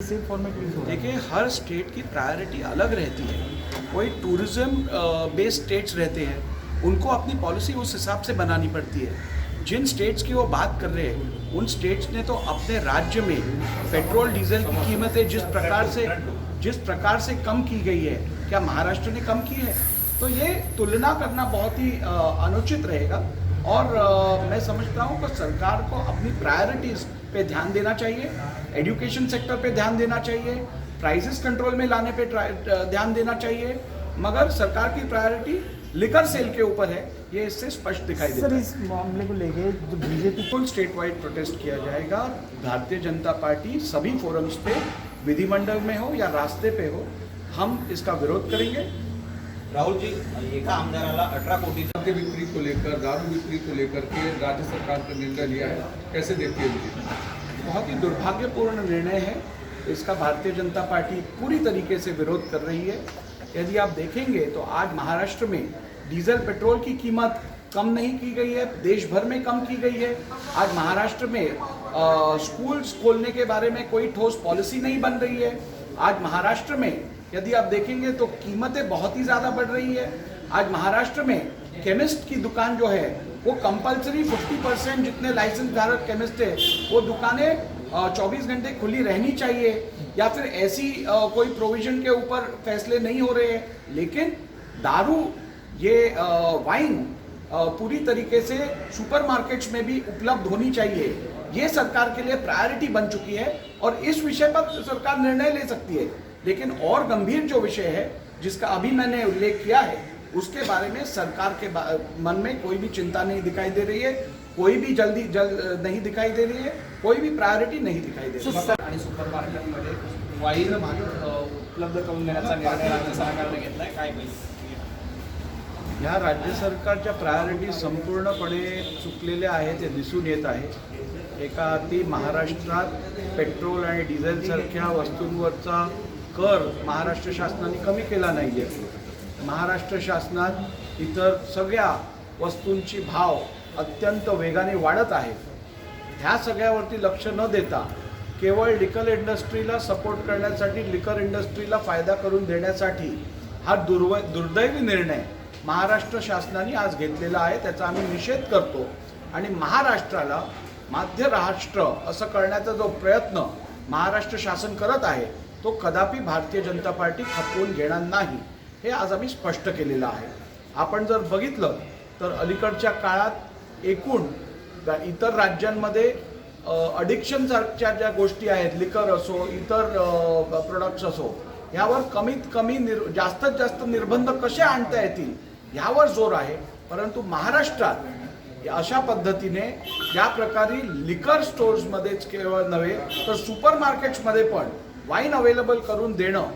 Same format use हो रहा है। देखिए, हर स्टेट की प्रायोरिटी अलग रहती है। कोई टूरिज्म बेस्ड स्टेट्स रहते हैं, उनको अपनी पॉलिसी उस हिसाब से बनानी पड़ती है। जिन स्टेट्स की वो बात कर रहे हैं, उन स्टेट्स ने तो अपने राज्य में पेट्रोल डीजल की कीमतें जिस प्रकार से कम की गई है, क्या महाराष्ट्र ने कम की है? तो ये तुलना करना बहुत ही अनुचित रहेगा। और मैं समझता हूँ कि सरकार को अपनी प्रायोरिटीज़ पे ध्यान देना चाहिए, एजुकेशन सेक्टर पे ध्यान देना चाहिए, प्राइसेस कंट्रोल में लाने पे ध्यान देना चाहिए, मगर सरकार की प्रायोरिटी लिकर सेल के ऊपर है, ये इससे स्पष्ट दिखाई देता सर, है। इस मामले को लेके जो BJP full state wide protest किया जाएगा। भारतीय जनता पार्टी सभी फोरम्स पे, विधिमंडल में हो या रास्ते पे हो, हम इसका विरोध करेंगे। राहुल जी, एका आमदाराला 18 कोटीचा मद्य बिक्री को लेकर, दारू बिक्री को लेकर के राज्य सरकार ने निर्णय लिया है, कैसे देखती है मुझे? बहुत ही दुर्भाग्यपूर्ण निर्णय है। इसका भारतीय जनता पार्टी पूरी तरीके से विरोध कर रही है। यदि आप देखेंगे तो आज महाराष्ट्र में डीजल पेट्रोल की कीमत कम नहीं की गई है, देश भर में कम की गई है। आज महाराष्ट्र में स्कूल्स खोलने के बारे में कोई ठोस पॉलिसी नहीं बन रही है। आज महाराष्ट्र में यदि आप देखेंगे तो कीमतें बहुत ही ज़्यादा बढ़ रही है। आज महाराष्ट्र में केमिस्ट की दुकान जो है वो कंपलसरी 50% जितने लाइसेंस धारक केमिस्ट है वो दुकानें 24 घंटे खुली रहनी चाहिए, या फिर ऐसी कोई प्रोविजन के ऊपर फैसले नहीं हो रहे हैं। लेकिन दारू, ये वाइन पूरी तरीके से सुपरमार्केट्स में भी उपलब्ध होनी चाहिए, ये सरकार के लिए प्रायोरिटी बन चुकी है और इस विषय पर सरकार निर्णय ले सकती है। लेकिन और गंभीर जो विषय है जिसका अभी मैंने उल्लेख किया है, उसके बारे में सरकार के मन में कोई भी चिंता नहीं दिखाई दे रही है, कोई भी जल्द नहीं दिखाई दे रही है, कोई भी प्रायोरिटी नहीं दिखाई दे रही है। आणि सुपर मार्केटमध्ये वाईन उपलब्ध करून देण्याचा निर्णय राज्य सरकारने घेतलाय, काय माहिती? ह्या राज्य सरकारच्या प्रायोरिटी संपूर्णपणे चुकलेल्या आहेत हे दिसून येत आहे। एका हाती महाराष्ट्रात पेट्रोल आणि डिझेलसारख्या वस्तूंवरचा कर महाराष्ट्र शासनाने कमी केला नाही आहे। महाराष्ट्र शासनात इतर सगळ्या वस्तूंची भाव अत्यंत वेगाने वाढत आहेत। ह्या सगळ्यावरती लक्ष न देता केवळ लिकर इंडस्ट्रीला सपोर्ट करण्यासाठी, लिकर इंडस्ट्रीला फायदा करून देण्यासाठी हा दुर्दैवी निर्णय महाराष्ट्र शासनाने आज घेतलेला आहे। त्याचा आम्ही निषेध करतो आणि महाराष्ट्राला मध्य राष्ट्र असं करण्याचा जो प्रयत्न महाराष्ट्र शासन करत आहे तो कदापि भारतीय जनता पार्टी खपवून घेणार नाही, हे आज आम्ही स्पष्ट केलेलं आहे। आपण जर बघितलं तर अलीकडच्या काळात एकूण इतर राज्यांमध्ये अडिक्शनसारख्या ज्या गोष्टी आहेत, लिकर असो, इतर प्रोडक्ट्स असो, यावर कमीत कमी जास्तीत जास्त निर्बंध कसे आणता येतील यावर जोर आहे। परंतु महाराष्ट्रात अशा पद्धतीने ज्या प्रकारे लिकर स्टोर्समध्येच केवळ नव्हे तर सुपर मार्केट्समध्ये पण वाईन अवेलेबल करून देणं,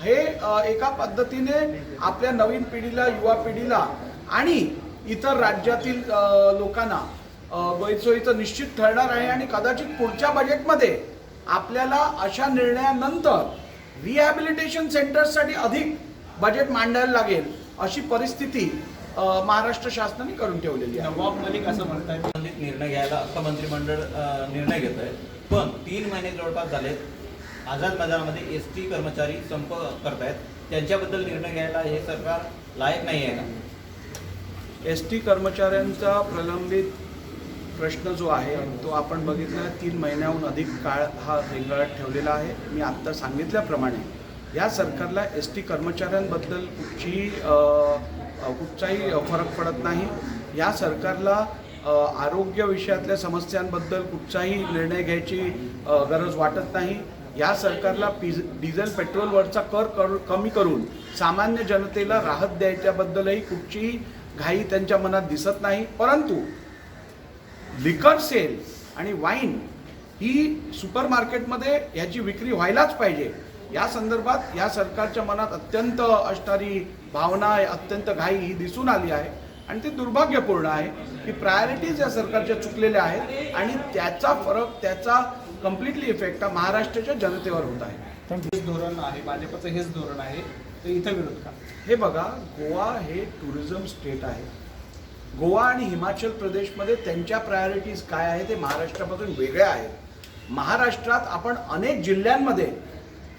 हे एका पद्धतीने आपल्या नवीन पिढीला, युवा पिढीला आणि इतर राज्यातील लोकांना गैरसोयीचं निश्चित ठरणार आहे। आणि कदाचित पुढच्या बजेटमध्ये आपल्याला अशा निर्णयानंतर रिहॅबिलिटेशन सेंटर्ससाठी अधिक बजेट मांडायला लागेल, अशी परिस्थिती महाराष्ट्र शासनाने करून ठेवलेली आहे। नवाब मलिक असं म्हणतायत संबंधित निर्णय घ्यायला अख्खं मंत्रिमंडळ निर्णय घेत आहे, पण 3 महिने जवळपास झालेत, आझाद मैदानामध्ये एसटी कर्मचारी संप करतायत, त्यांच्याबद्दल निर्णय घ्यायला हे सरकार लायक नाही आहे का? एसटी कर्मचाऱ्यांचा प्रलंबित प्रश्न जो आहे तो आपण बघितला, 3 महिन्याहून अधिक काळ हा रेंगाळत ठेवलेला आहे। मी आत्ता सांगितल्याप्रमाणे या सरकारला एसटी कर्मचाऱ्यांबद्दल कुठचाही फरक पडत नाही। या सरकारला आरोग्य विषयातल्या समस्यांबद्दल कुठचाही निर्णय घ्यायची गरज वाटत नाही। या सरकारला डिझेल पेट्रोलवरचा कर कमी करून सामान्य जनतेला राहत द्यायच्याबद्दलही कुठचीही घाई त्यांच्या मनात दिसत नाही। परंतु लिकर सेल आणि वाईन ही सुपर मार्केटमध्ये ह्याची विक्री व्हायलाच पाहिजे, या संदर्भात या सरकारच्या मनात अत्यंत असणारी भावना, अत्यंत घाई ही दिसून आली आहे। आणि ते दुर्भाग्यपूर्ण आहे की प्रायोरिटीज या सरकारच्या चुकलेल्या आहेत आणि त्याचा फरक, त्याचा कम्प्लिटली इफेक्ट हा महाराष्ट्राच्या जनतेवर होत आहे। थँक्यू। धोरण आहे, भाजपचं हेच धोरण आहे, तर इथं विरोध का? हे बघा, गोवा हे टुरिझम स्टेट आहे। गोवा आणि हिमाचल प्रदेशमध्ये त्यांच्या प्रायोरिटीज काय आहे ते महाराष्ट्रापासून वेगळ्या आहेत। महाराष्ट्रात आपण अनेक जिल्ह्यांमध्ये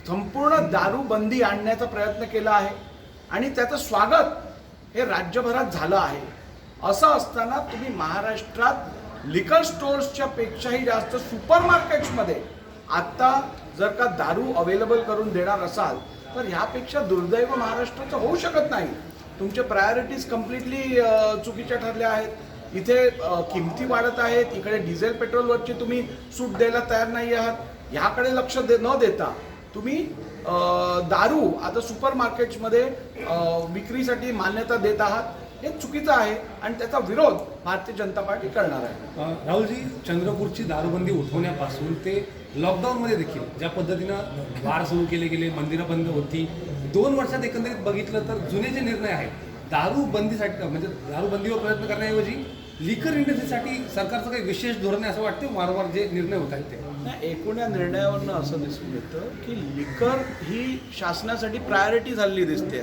संपूर्ण दारूबंदी आणण्याचा प्रयत्न केला आहे आणि त्याचं स्वागत हे राज्यभरात झालं आहे. असं असताना तुम्ही महाराष्ट्रात लिकर स्टोर्सच्या पेक्षाही जास्त सुपरमार्केट्समध्ये आत्ता जर का दारू अवेलेबल करून देणार असाल तर ह्यापेक्षा दुर्दैव महाराष्ट्राचं होऊ शकत नाही. तुमचे प्रायोरिटीज कम्प्लिटली चुकीच्या ठरल्या आहेत. इथे किमती वाढत आहेत, इकडे डिझेल पेट्रोलवरची तुम्ही सूट द्यायला तयार नाही आहात. ह्याकडे लक्ष न देता तुम्ही दारू आता सुपर मार्केट्समध्ये विक्रीसाठी मान्यता देत आहात. हे चुकीचं आहे आणि त्याचा विरोध भारतीय जनता पार्टी करणार आहे. राहुलजी, चंद्रपूरची दारूबंदी उठवण्यापासून ते लॉकडाऊनमध्ये देखील ज्या पद्धतीनं बार सुरू केले गेले, मंदिरं बंद होती, 2 वर्षात एकंदरीत बघितलं तर जुने जे निर्णय आहेत दारूबंदीसाठी म्हणजे दारूबंदीवर प्रयत्न करण्याऐवजी लिकर इंडस्ट्रीसाठी सरकारचं काही विशेष धोरण आहे असं वाटतं वारंवार जे निर्णय होत आहेत ते. नाही, एकूण या निर्णयावरनं असं दिसून येतं की लिकर ही शासनासाठी प्रायोरिटी झालेली दिसते.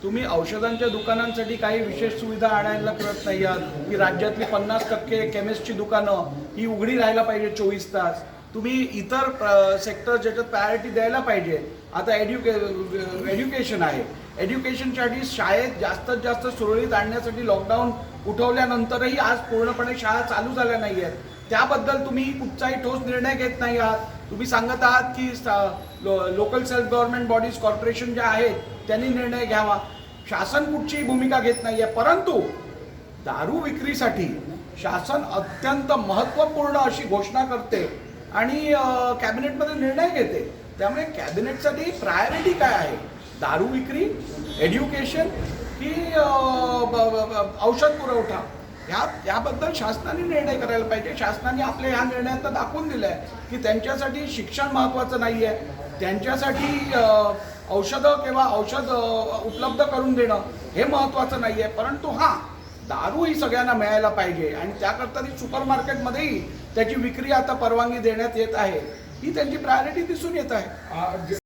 तुम्ही औषधांच्या दुकानांसाठी काही विशेष सुविधा आणायला करत नाही आहात की राज्यातली 50% केमिस्टची दुकानं ही उघडी राहायला पाहिजे 24 तास. तुम्ही इतर सेक्टर ज्याच्यात प्रायोरिटी द्यायला पाहिजे. आता एज्युकेशन आहे, एज्युकेशनसाठी शाळेत जास्तीत जास्त सुरळीत आणण्यासाठी लॉकडाऊन उठवल्यानंतरही आज पूर्णपणे शाळा चालू झाल्या नाही आहेत. त्याबद्दल तुम्ही कुठचाही ठोस निर्णय घेत नाही आहात. तुम्ही सांगत आहात की local self government bodies corporation ज्या आहेत त्यांनी निर्णय घ्यावा. शासन कुठचीही भूमिका घेत नाही आहे. परंतु दारू विक्रीसाठी शासन अत्यंत महत्त्वपूर्ण अशी घोषणा करते आणि कॅबिनेटमध्ये निर्णय घेते. त्यामुळे कॅबिनेटसाठी प्रायोरिटी काय आहे? दारू विक्री, एज्युकेशन की औषध पुरवठा? याबद्दल शासनाने निर्णय करायला पाहिजे. शासनाने आपल्या ह्या निर्णयात दाखवून दिलं आहे की त्यांच्यासाठी शिक्षण महत्त्वाचं नाही आहे, त्यांच्यासाठी औषधं किंवा औषध उपलब्ध करून देणं हे महत्त्वाचं नाही आहे. परंतु हां, दारू ही सगळ्यांना मिळायला पाहिजे आणि त्याकरता ती सुपरमार्केटमध्येही त्याची विक्री आता परवानगी देण्यात येत आहे. ही त्यांची प्रायोरिटी दिसून येत आहे.